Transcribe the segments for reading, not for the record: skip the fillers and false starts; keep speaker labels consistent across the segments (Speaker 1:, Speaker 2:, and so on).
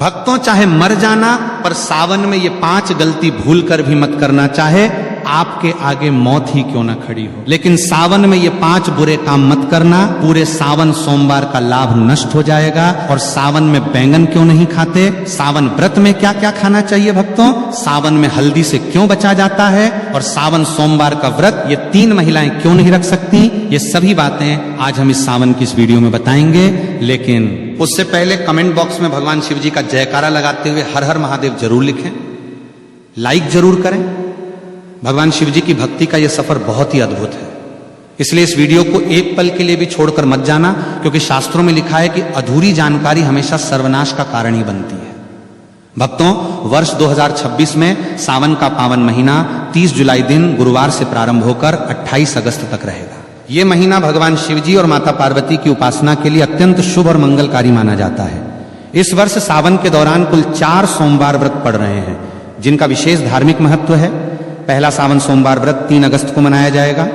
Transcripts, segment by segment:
Speaker 1: भक्तों, चाहे मर जाना, पर सावन में ये 5 गलती भूल कर भी मत करना। चाहे आपके आगे मौत ही क्यों ना खड़ी हो, लेकिन सावन में ये 5 बुरे काम मत करना। पूरे सावन सोमवार का लाभ नष्ट हो जाएगा। और सावन में बैंगन क्यों नहीं खाते? सावन व्रत में क्या क्या खाना चाहिए भक्तों? सावन में हल्दी से क्यों बचा जाता है? और सावन सोमवार का व्रत ये 3 महिलाएं क्यों नहीं रख सकती? ये सभी बातें आज हम इस सावन की इस वीडियो में बताएंगे। लेकिन उससे पहले कमेंट बॉक्स में भगवान शिव जी का जयकारा लगाते हुए हर हर महादेव जरूर लिखें, लाइक जरूर करें। भगवान शिव जी की भक्ति का यह सफर बहुत ही अद्भुत है, इसलिए इस वीडियो को एक पल के लिए भी छोड़कर मत जाना, क्योंकि शास्त्रों में लिखा है कि अधूरी जानकारी हमेशा सर्वनाश का कारण ही बनती है। भक्तों, वर्ष 2026 में सावन का पावन महीना 30 जुलाई दिन गुरुवार से प्रारंभ होकर 28 अगस्त तक रहेगा। यह महीना भगवान शिव जी और माता पार्वती की उपासना के लिए अत्यंत शुभ और मंगलकारी माना जाता है। इस वर्ष सावन के दौरान कुल 4 सोमवार व्रत पड़ रहे हैं, जिनका विशेष धार्मिक महत्व है। पहला सावन सोमवार व्रत 3 अगस्त को मनाया जाएगा,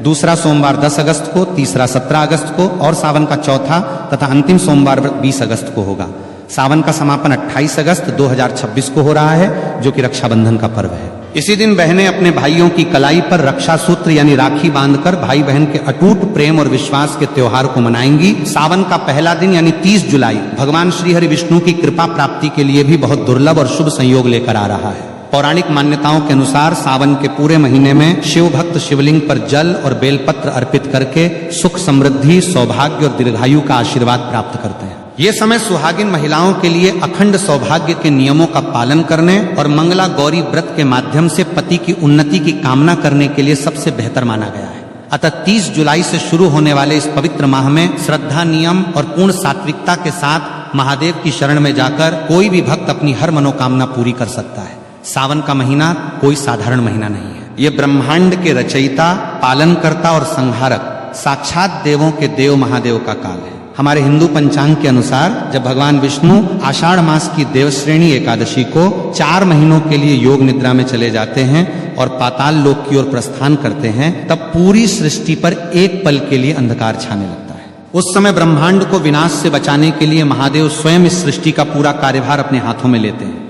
Speaker 1: दूसरा सोमवार 10 अगस्त को, तीसरा 17 अगस्त को और सावन का चौथा तथा अंतिम सोमवार व्रत 20 अगस्त को होगा। सावन का समापन 28 अगस्त 2026 को हो रहा है, जो कि रक्षाबंधन का पर्व है। इसी दिन बहनें अपने भाइयों की कलाई पर रक्षा सूत्र यानी राखी बांधकर भाई बहन के अटूट प्रेम और विश्वास के त्योहार को मनाएंगी। सावन का पहला दिन यानी 30 जुलाई भगवान श्री हरि विष्णु की कृपा प्राप्ति के लिए भी बहुत दुर्लभ और शुभ संयोग लेकर आ रहा है। पौराणिक मान्यताओं के अनुसार सावन के पूरे महीने में शिव भक्त शिवलिंग पर जल और बेलपत्र अर्पित करके सुख समृद्धि, सौभाग्य और दीर्घायु का आशीर्वाद प्राप्त करते हैं। ये समय सुहागिन महिलाओं के लिए अखंड सौभाग्य के नियमों का पालन करने और मंगला गौरी व्रत के माध्यम से पति की उन्नति की कामना करने के लिए सबसे बेहतर माना गया है। अतः 30 जुलाई से शुरू होने वाले इस पवित्र माह में श्रद्धा, नियम और पूर्ण सात्विकता के साथ महादेव की शरण में जाकर कोई भी भक्त अपनी हर मनोकामना पूरी कर सकता है। सावन का महीना कोई साधारण महीना नहीं है। ये ब्रह्मांड के रचयिता, पालनकर्ता और संहारक साक्षात देवों के देव महादेव का काल है। हमारे हिंदू पंचांग के अनुसार जब भगवान विष्णु आषाढ़ मास की देवश्रेणी एकादशी को 4 महीनों के लिए योग निद्रा में चले जाते हैं और पाताल लोक की ओर प्रस्थान करते हैं, तब पूरी सृष्टि पर एक पल के लिए अंधकार छाने लगता है। उस समय ब्रह्मांड को विनाश से बचाने के लिए महादेव स्वयं इस सृष्टि का पूरा कार्यभार अपने हाथों में लेते हैं।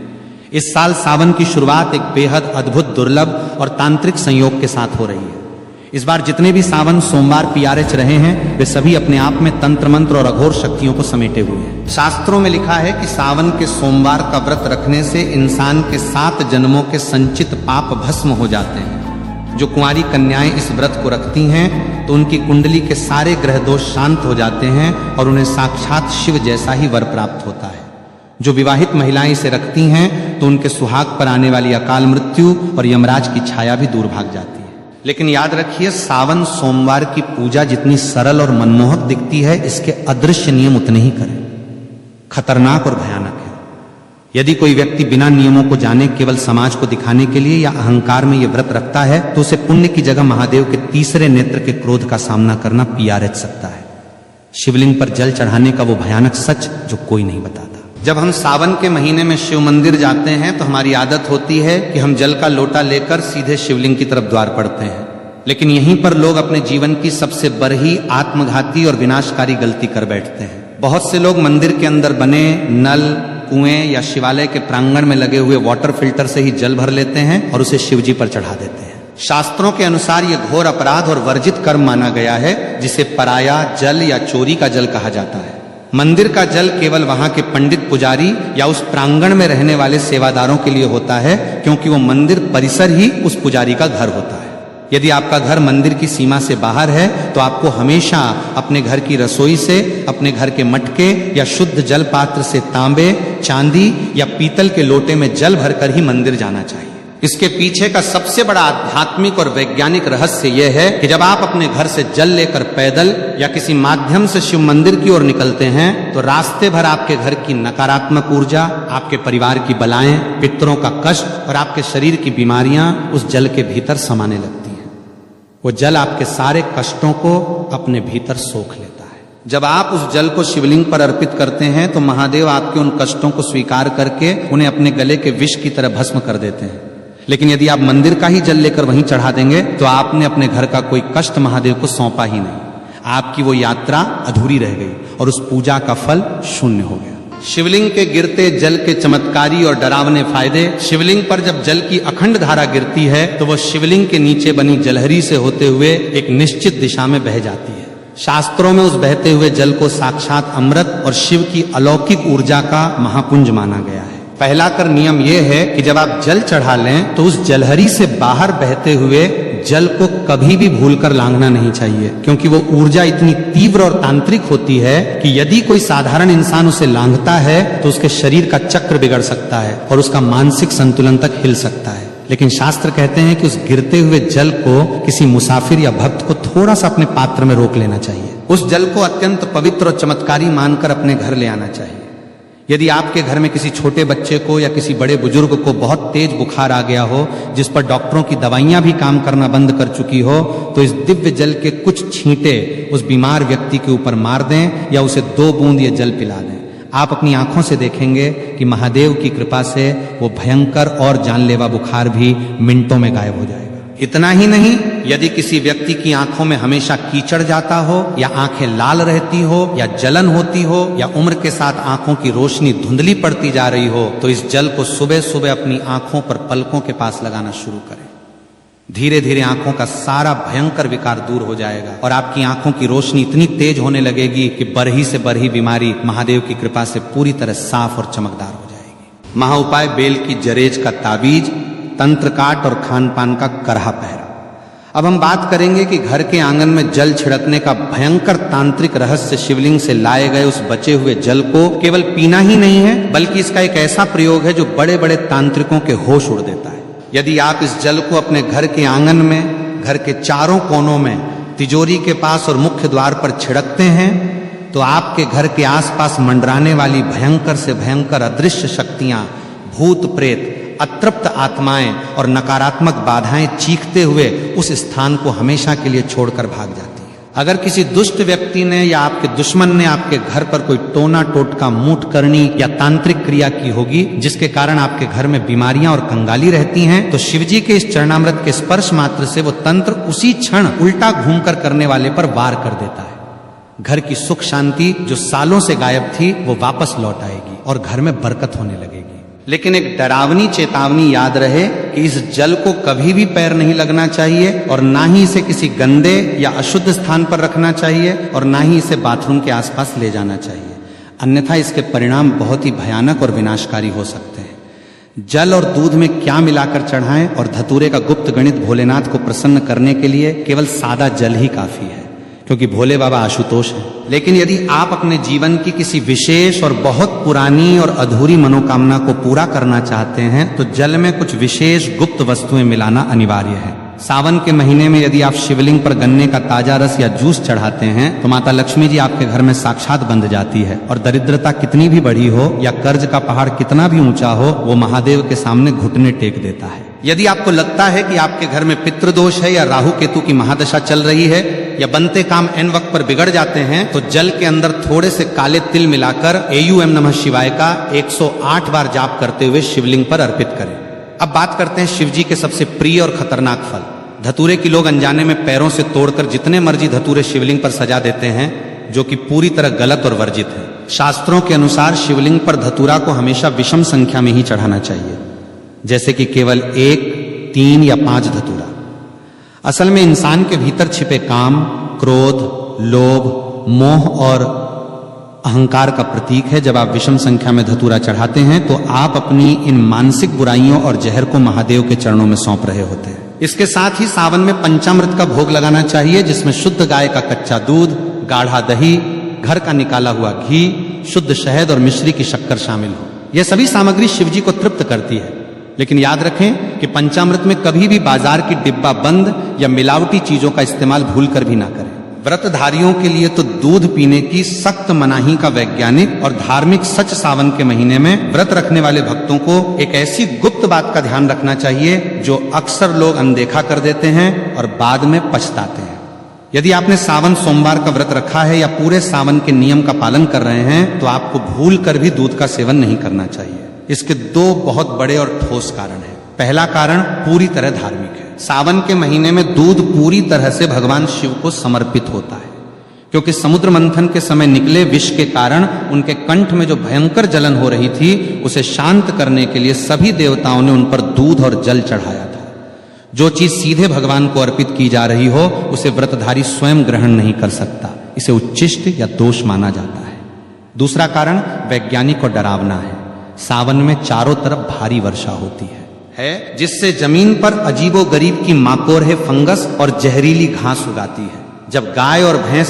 Speaker 1: इस साल सावन की शुरुआत एक बेहद अद्भुत, दुर्लभ और तांत्रिक संयोग के साथ हो रही है। इस बार जितने भी सावन सोमवार PRH रहे हैं, वे सभी अपने आप में तंत्र मंत्र और अघोर शक्तियों को समेटे हुए हैं। शास्त्रों में लिखा है कि सावन के सोमवार का व्रत रखने से इंसान के 7 जन्मों के संचित पाप भस्म हो जाते हैं। जो कुंवारी कन्याएं इस व्रत को रखती हैं, तो उनकी कुंडली के सारे ग्रह दोष शांत हो जाते हैं और उन्हें साक्षात शिव जैसा ही वर प्राप्त होता है। जो विवाहित महिलाएं इसे रखती हैं, तो उनके सुहाग पर आने वाली अकाल मृत्यु और यमराज की छाया भी दूर भाग जाती है। लेकिन याद रखिए, सावन सोमवार की पूजा जितनी सरल और मनमोहक दिखती है, इसके अदृश्य नियम उतने ही करें खतरनाक और भयानक है। यदि कोई व्यक्ति बिना नियमों को जाने केवल समाज को दिखाने के लिए या अहंकार में यह व्रत रखता है, तो उसे पुण्य की जगह महादेव के तीसरे नेत्र के क्रोध का सामना करना PRH सकता है। शिवलिंग पर जल चढ़ाने का वो भयानक सच जो कोई नहीं बताता। जब हम सावन के महीने में शिव मंदिर जाते हैं, तो हमारी आदत होती है कि हम जल का लोटा लेकर सीधे शिवलिंग की तरफ द्वार पड़ते हैं। लेकिन यहीं पर लोग अपने जीवन की सबसे बरही, आत्मघाती और विनाशकारी गलती कर बैठते हैं। बहुत से लोग मंदिर के अंदर बने नल, कुएं या शिवालय के प्रांगण में लगे हुए वाटर फिल्टर से ही जल भर लेते हैं और उसे शिव जी पर चढ़ा देते हैं। शास्त्रों के अनुसार यह घोर अपराध और वर्जित कर्म माना गया है, जिसे पराया जल या चोरी का जल कहा जाता है। मंदिर का जल केवल वहां के पंडित, पुजारी या उस प्रांगण में रहने वाले सेवादारों के लिए होता है, क्योंकि वो मंदिर परिसर ही उस पुजारी का घर होता है। यदि आपका घर मंदिर की सीमा से बाहर है, तो आपको हमेशा अपने घर की रसोई से, अपने घर के मटके या शुद्ध जल पात्र से तांबे, चांदी या पीतल के लोटे में जल भरकर ही मंदिर जाना चाहिए। इसके पीछे का सबसे बड़ा आध्यात्मिक और वैज्ञानिक रहस्य यह है कि जब आप अपने घर से जल लेकर पैदल या किसी माध्यम से शिव मंदिर की ओर निकलते हैं, तो रास्ते भर आपके घर की नकारात्मक ऊर्जा, आपके परिवार की बलाएं, पितरों का कष्ट और आपके शरीर की बीमारियां उस जल के भीतर समाने लगती हैं। वो जल आपके सारे कष्टों को अपने भीतर सोख लेता है। जब आप उस जल को शिवलिंग पर अर्पित करते हैं, तो महादेव आपके उन कष्टों को स्वीकार करके उन्हें अपने गले के विष की तरह भस्म कर देते हैं। लेकिन यदि आप मंदिर का ही जल लेकर वहीं चढ़ा देंगे, तो आपने अपने घर का कोई कष्ट महादेव को सौंपा ही नहीं। आपकी वो यात्रा अधूरी रह गई और उस पूजा का फल शून्य हो गया। शिवलिंग के गिरते जल के चमत्कारी और डरावने फायदे। शिवलिंग पर जब जल की अखंड धारा गिरती है तो वह शिवलिंग के नीचे बनी जलहरी से होते हुए एक निश्चित दिशा में बह जाती है। शास्त्रों में उस बहते हुए जल को साक्षात अमृत और शिव की अलौकिक ऊर्जा का महापुंज माना गया है। पहला कर नियम यह है कि जब आप जल चढ़ा लें तो उस जलहरी से बाहर बहते हुए जल को कभी भी भूलकर लांघना नहीं चाहिए, क्योंकि वो ऊर्जा इतनी तीव्र और तांत्रिक होती है कि यदि कोई साधारण इंसान उसे लांघता है तो उसके शरीर का चक्र बिगड़ सकता है और उसका मानसिक संतुलन तक हिल सकता है। लेकिन शास्त्र कहते हैं कि उस गिरते हुए जल को किसी मुसाफिर या भक्त को थोड़ा सा अपने पात्र में रोक लेना चाहिए। उस जल को अत्यंत पवित्र और चमत्कारी मानकर अपने घर ले आना चाहिए। यदि आपके घर में किसी छोटे बच्चे को या किसी बड़े बुजुर्ग को बहुत तेज बुखार आ गया हो, जिस पर डॉक्टरों की दवाइयां भी काम करना बंद कर चुकी हो, तो इस दिव्य जल के कुछ छींटे उस बीमार व्यक्ति के ऊपर मार दें या उसे 2 बूंद ये जल पिला दें। आप अपनी आंखों से देखेंगे कि महादेव की कृपा से वो भयंकर और जानलेवा बुखार भी मिनटों में गायब हो जाएगा। इतना ही नहीं, यदि किसी व्यक्ति की आंखों में हमेशा कीचड़ जाता हो या आंखें लाल रहती हो या जलन होती हो या उम्र के साथ आंखों की रोशनी धुंधली पड़ती जा रही हो, तो इस जल को सुबह सुबह अपनी आंखों पर पलकों के पास लगाना शुरू करें। धीरे धीरे आंखों का सारा भयंकर विकार दूर हो जाएगा और आपकी आंखों की रोशनी इतनी तेज होने लगेगी कि बरही से बरही बीमारी महादेव की कृपा से पूरी तरह साफ और चमकदार हो जाएगी। महाउपाय बेल की जरेज का ताबीज, तंत्र काट और खान पान का करहा पहरा। अब हम बात करेंगे कि घर के आंगन में जल छिड़कने का भयंकर तांत्रिक रहस्य शिवलिंग से लाए गए उस बचे हुए जल को केवल पीना ही नहीं है, बल्कि इसका एक ऐसा प्रयोग है जो बड़े बड़े तांत्रिकों के होश उड़ देता है। यदि आप इस जल को अपने घर के आंगन में, घर के चारों कोनों में, तिजोरी के पास और मुख्य द्वार पर छिड़कते हैं तो आपके घर के आसपास मंडराने वाली भयंकर से भयंकर अदृश्य शक्तियां, भूत प्रेत, अतृप्त आत्माएं और नकारात्मक बाधाएं चीखते हुए उस स्थान को हमेशा के लिए छोड़कर भाग जाती है। अगर किसी दुष्ट व्यक्ति ने या आपके दुश्मन ने आपके घर पर कोई टोना टोटका, मूठ करनी या तांत्रिक क्रिया की होगी जिसके कारण आपके घर में बीमारियां और कंगाली रहती हैं, तो शिवजी के इस चरणामृत के स्पर्श मात्र से वो तंत्र उसी क्षण उल्टा घूमकर करने वाले पर वार कर देता है। घर की सुख शांति जो सालों से गायब थी वो वापस लौट आएगी और घर में बरकत होने लगेगी। लेकिन एक डरावनी चेतावनी याद रहे कि इस जल को कभी भी पैर नहीं लगना चाहिए और ना ही इसे किसी गंदे या अशुद्ध स्थान पर रखना चाहिए और ना ही इसे बाथरूम के आसपास ले जाना चाहिए, अन्यथा इसके परिणाम बहुत ही भयानक और विनाशकारी हो सकते हैं। जल और दूध में क्या मिलाकर चढ़ाएं और धतूरे का गुप्त गणित भोलेनाथ को प्रसन्न करने के लिए केवल सादा जल ही काफी है, क्योंकि भोले बाबा आशुतोष हैं। लेकिन यदि आप अपने जीवन की किसी विशेष और बहुत पुरानी और अधूरी मनोकामना को पूरा करना चाहते हैं तो जल में कुछ विशेष गुप्त वस्तुएं मिलाना अनिवार्य है। सावन के महीने में यदि आप शिवलिंग पर गन्ने का ताजा रस या जूस चढ़ाते हैं तो माता लक्ष्मी जी आपके घर में साक्षात बंध जाती है और दरिद्रता कितनी भी बड़ी हो या कर्ज का पहाड़ कितना भी ऊंचा हो, वो महादेव के सामने घुटने टेक देता है। यदि आपको लगता है कि आपके घर में पितृदोष है या राहु केतु की महादशा चल रही है या बनते काम एन वक्त पर बिगड़ जाते हैं, तो जल के अंदर थोड़े से काले तिल मिलाकर AUM नमः शिवाय का 108 बार जाप करते हुए शिवलिंग पर अर्पित करें। अब बात करते हैं शिवजी के सबसे प्रिय और खतरनाक फल धतूरे की। लोग अनजाने में पैरों से तोड़कर जितने मर्जी धतूरे शिवलिंग पर सजा देते हैं, जो कि पूरी तरह गलत और वर्जित है। शास्त्रों के अनुसार शिवलिंग पर धतूरा को हमेशा विषम संख्या में ही चढ़ाना चाहिए, जैसे कि केवल 1, 3 या 5 धतूरा। असल में इंसान के भीतर छिपे काम, क्रोध, लोभ, मोह और अहंकार का प्रतीक है। जब आप विषम संख्या में धतूरा चढ़ाते हैं तो आप अपनी इन मानसिक बुराइयों और जहर को महादेव के चरणों में सौंप रहे होते हैं। इसके साथ ही सावन में पंचामृत का भोग लगाना चाहिए, जिसमें शुद्ध गाय का कच्चा दूध, गाढ़ा दही, घर का निकाला हुआ घी, शुद्ध शहद और मिश्री की शक्कर शामिल हो। यह सभी सामग्री शिवजी को तृप्त करती है। लेकिन याद रखें कि पंचामृत में कभी भी बाजार की डिब्बा बंद या मिलावटी चीजों का इस्तेमाल भूलकर भी ना करें। व्रतधारियों के लिए तो दूध पीने की सख्त मनाही का वैज्ञानिक और धार्मिक सच सावन के महीने में व्रत रखने वाले भक्तों को एक ऐसी गुप्त बात का ध्यान रखना चाहिए जो अक्सर लोग अनदेखा कर देते हैं और बाद में पछताते हैं। यदि आपने सावन सोमवार का व्रत रखा है या पूरे सावन के नियम का पालन कर रहे हैं तो आपको भूल कर भी दूध का सेवन नहीं करना चाहिए। इसके 2 बहुत बड़े और ठोस कारण हैं। पहला कारण पूरी तरह धार्मिक है। सावन के महीने में दूध पूरी तरह से भगवान शिव को समर्पित होता है। क्योंकि समुद्र मंथन के समय निकले विष के कारण उनके कंठ में जो भयंकर जलन हो रही थी उसे शांत करने के लिए सभी देवताओं ने उन पर दूध और जल चढ़ाया था। जो चीज सीधे भगवान को अर्पित की जा रही हो उसे व्रतधारी स्वयं ग्रहण नहीं कर सकता, इसे उच्छिष्ट या दोष माना जाता है। दूसरा कारण वैज्ञानिक और डरावना है। सावन में चारों तरफ भारी वर्षा होती है जिससे जमीन पर अजीबो गरीब की माकोर है फंगस और जहरीली घास उगाती है। जब गाय और भैंस